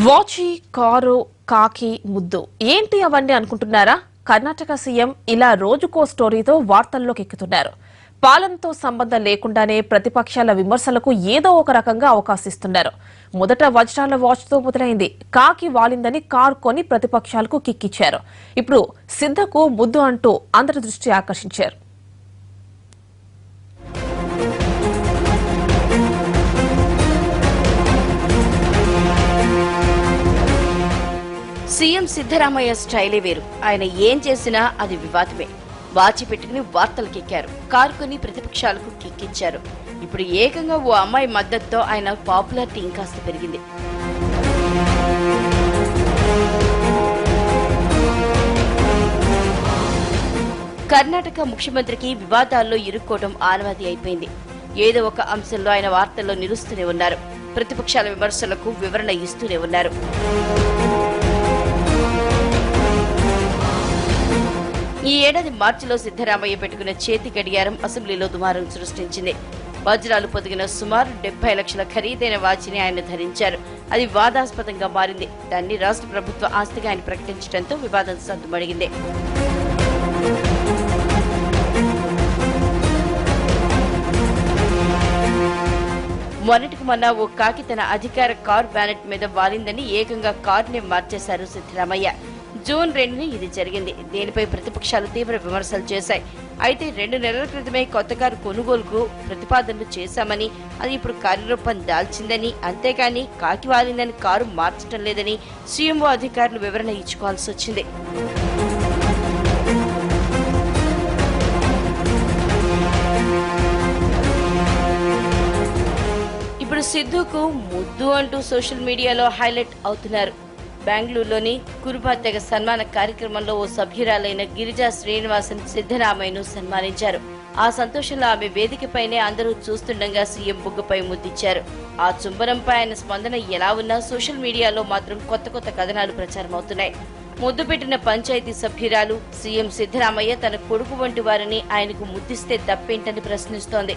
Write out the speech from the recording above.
వాచి, car, కాకి, ముద్దు ఏంటి అవన్నీ అనుకుంటున్నారా? కర్ణాటక సీఎం ఇలా రోజుకో స్టోరీతో వార్తల్లోకి ఎక్కుతున్నారు. పాలనతో సంబంధం లేకుండానే ప్రతిపక్షాల విమర్శలకు ఏదో ఒక రకంగా అవకాశిస్తున్నారు. మొదట వజ్రాల వాచ్తో మొదలైంది. కాకి వాలిందని కారు కొని ప్రతిపక్షాలకు కిక్కిచ్చారు. ఇప్పుడు సిద్ధకు ముద్దు అంటూ అందరి దృష్టి ఆకర్షించారు. సీఎం సిద్ధరామయ్య స్టైలే వేరు. ఆయన ఏం చేసినా అది వివాదమే. వాచి పెట్టుకుని వార్తలకెక్కారు. కారు కొని ప్రతిపక్షాలకు కిక్కిచ్చారు. ఇప్పుడు ఏకంగా ఓ అమ్మాయి మద్దతుతో ఆయన పాపులారిటీ ఇంకాస్త పెరిగింది. కర్ణాటక ముఖ్యమంత్రికి వివాదాల్లో ఇరుక్కోవడం ఆనవాతి అయిపోయింది. ఏదో ఒక అంశంలో ఆయన వార్తల్లో నిలుస్తూనే ఉన్నారు. ప్రతిపక్షాల విమర్శలకు వివరణ ఇస్తూనే ఉన్నారు. ఈ ఏడాది మార్చిలో సిద్ధరామయ్య పెట్టుకున్న చేతి గడియారం అసెంబ్లీలో దుమారం సృష్టించింది. వజ్రాలు పొదిగిన సుమారు 70 లక్షల ఖరీదైన వాచిని ఆయన ధరించారు. అది వివాదాస్పదంగా మారింది. దాన్ని రాష్ట్ర ప్రభుత్వ ఆస్తిగా ఆయన ప్రకటించడంతో వివాదం సద్దుమణిగింది. మొన్నటికి మొన్న ఓ కాకి తన అధికార కార్ బ్యానెట్ మీద వాలిందని ఏకంగా కారునే మార్చేశారు సిద్ధరామయ్య. జూన్ 2న ఇది జరిగింది. దీనిపై ప్రతిపక్షాలు తీవ్ర విమర్శలు చేశాయి. అయితే 2 నెలల క్రితమే కొత్త కారు కొనుగోలుకు ప్రతిపాదనలు చేశామని, అది ఇప్పుడు కార్యరూపం దాల్చిందని, అంతేగాని కాకి వాలిందని కారు మార్చడం లేదని సీఎంఓ అధికారులు వివరణ ఇచ్చుకోవాల్సి వచ్చింది. ఇప్పుడు సిద్ధుకు ముద్దు అంటూ సోషల్ మీడియాలో హైలైట్ అవుతున్నారు. బెంగళూరులోని కురుబా తెగ సన్మాన కార్యక్రమంలో ఓ సభ్యురాలైన గిరిజా శ్రీనివాసన్ సిద్ధరామయ్యను సన్మానించారు. ఆ సంతోషంలో ఆమె వేదికపైనే అందరూ చూస్తుండగా సీఎం బుగ్గపై ముద్దిచ్చారు. ఆ చుంబనంపై ఆయన స్పందన ఎలా ఉన్నా సోషల్ మీడియాలో మాత్రం కొత్త కథనాలు ప్రచారమవుతున్నాయి. ముద్దు పెట్టిన పంచాయతీ సభ్యురాలు సీఎం సిద్ధరామయ్య తన కొడుకు వంటి వారిని ఆయనకు ముద్దిస్తే తప్పేంటని ప్రశ్నిస్తోంది.